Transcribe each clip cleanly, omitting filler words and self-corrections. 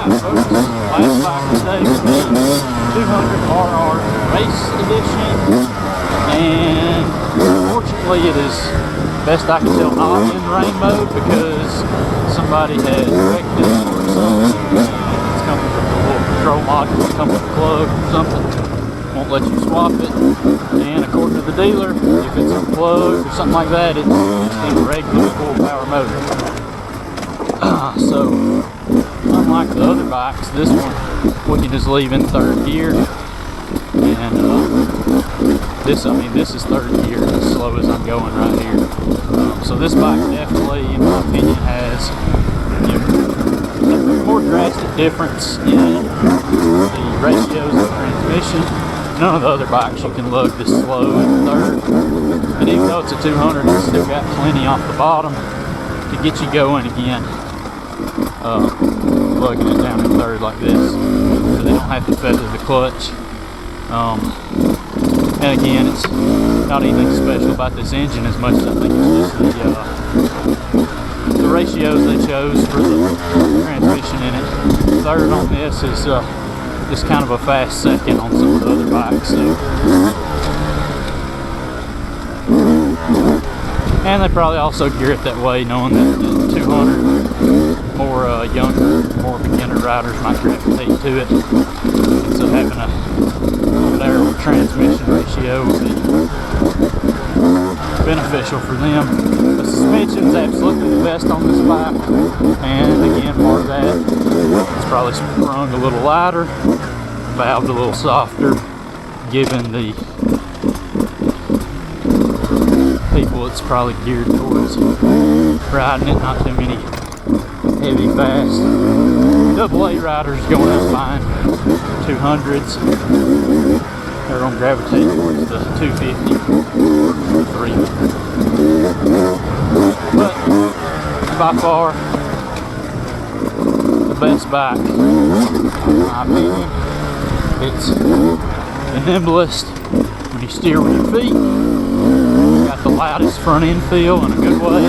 Alright folks, last bike today for me, 200RR Race Edition, and unfortunately it is, best I can tell, not in rain mode because somebody has wrecked it or something. It's coming from the little control module, it's coming from the plug or something. Won't let you swap it, and according to the dealer, if it's a plug or something like that, it's in a regular full power motor. So unlike the other bikes, this one we can just leave in third gear, and this is third gear as slow as I'm going right here. So this bike definitely, in my opinion, has a more drastic difference in the ratios of transmission. None of the other bikes you can lug this slow in third, and even though it's a 200, it's still got plenty off the bottom to get you going again. Plugging it down in third like this, so they don't have to feather the clutch. And again, it's not anything special about this engine as much as I think it's just the ratios they chose for the transmission in it. Third on this is just kind of a fast second on some of the other bikes. So. And they probably also gear it that way, knowing that the 200 more younger, more beginner riders might gravitate to it. So having a better transmission ratio would be beneficial for them. The suspension is absolutely the best on this bike, and again, part of that, it's probably sprung a little lighter, valved a little softer, given the people it's probably geared towards riding it, not too many heavy, fast AA riders going out buying 200s. They're going to gravitate towards the 250 or 300. But by far the best bike, in my opinion. It's the nimblest when you steer with your feet. It's got the loudest front end feel in a good way,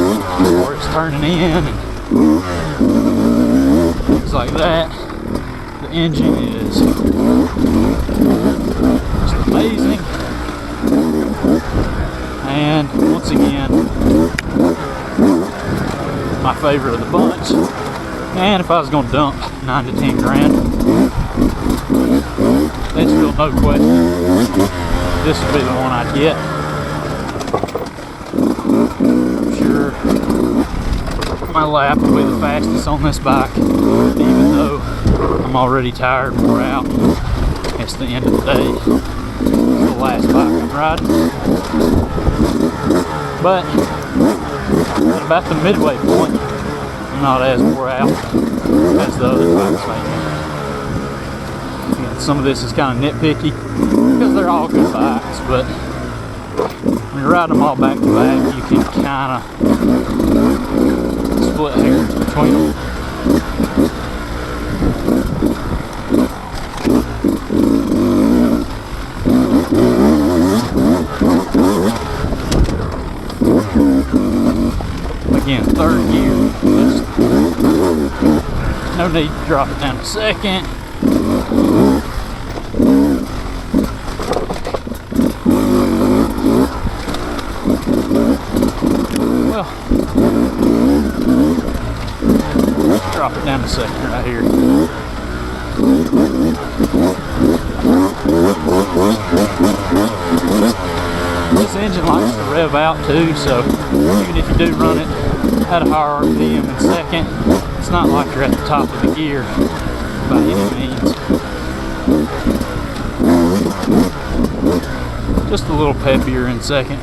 where it's turning in and things like that. The engine is just amazing, and once again, my favorite of the bunch. And if I was going to dump 9 to 10 grand, there's still no question this would be the one I'd get. I'm sure my lap will be the fastest on this bike, even though I'm already tired and wore out. It's the end of the day. It's the last bike I'm riding. But at about the midway point, I'm not as wore out as the other bikes maybe. Again, some of this is kind of nitpicky because they're all good bikes, but when you ride them all back to back, you can kind of split hairs between them. Again, third gear, no need to drop it down to second. Well, drop it down to second right here. This engine likes to rev out too, so even if you do run it at a higher RPM in second, it's not like you're at the top of the gear by any means. Just a little peppier in second.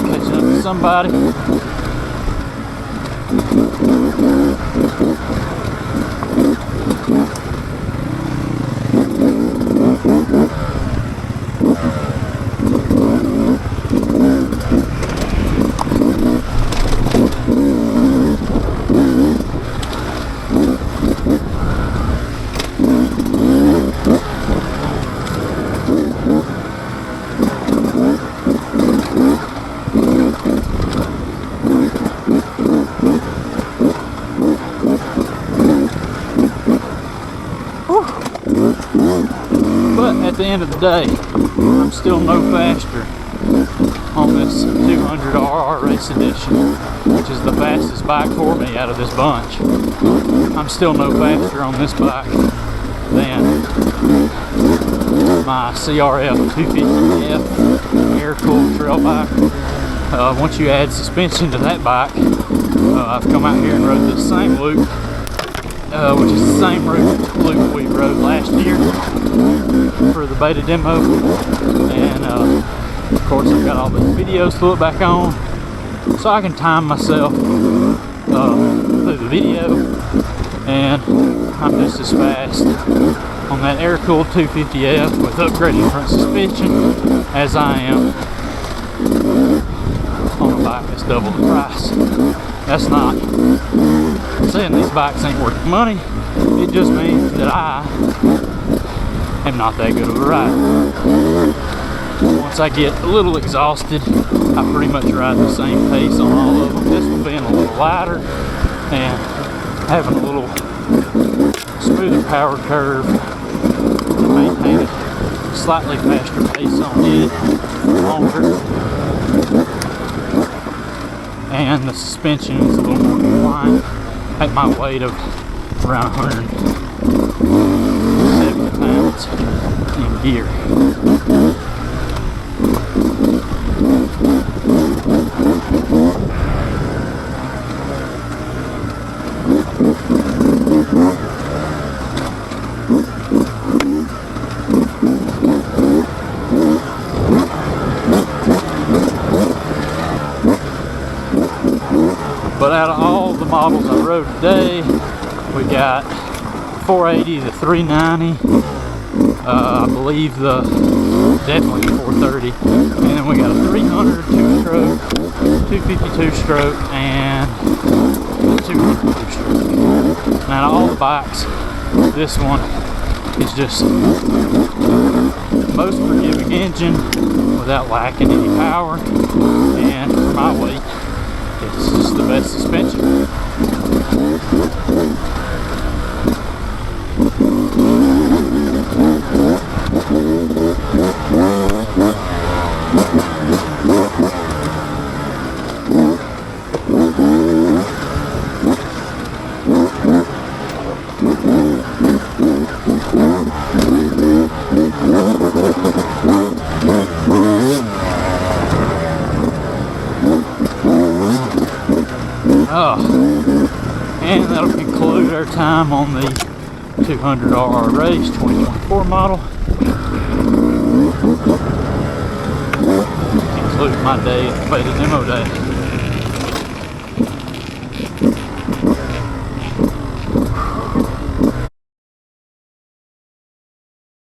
Catching up with somebody. at the end of the day, I'm still no faster on this 200RR Race Edition, which is the fastest bike for me out of this bunch. I'm still no faster on this bike than my CRF 250F air-cooled trail bike. Once you add suspension to that bike, I've come out here and rode this same loop, which is the same loop we rode last year for the beta demo, and of course I've got all the videos to look back on, so I can time myself through the video, and I'm just as fast on that air-cooled 250F with upgraded front suspension as I am on a bike that's double the price. That's not saying these bikes ain't worth the money, it just means that I am not that good of a rider. Once I get a little exhausted, I pretty much ride the same pace on all of them. This one being a little lighter and having a little smoother power curve to maintain a slightly faster pace on it, longer. And the suspension is a little more compliant at my weight of around 170 pounds in gear. But out of all the models I rode today, we got 480 to 390, I believe definitely 430, and then we got a 300 two-stroke, 252 stroke, and a 200 two-stroke. And out of all the bikes, this one is just the most forgiving engine without lacking any power, and for my weight, it's just the best suspension. And that'll conclude our time on the 200RR Race 2024 model. Conclude my day at the beta demo day.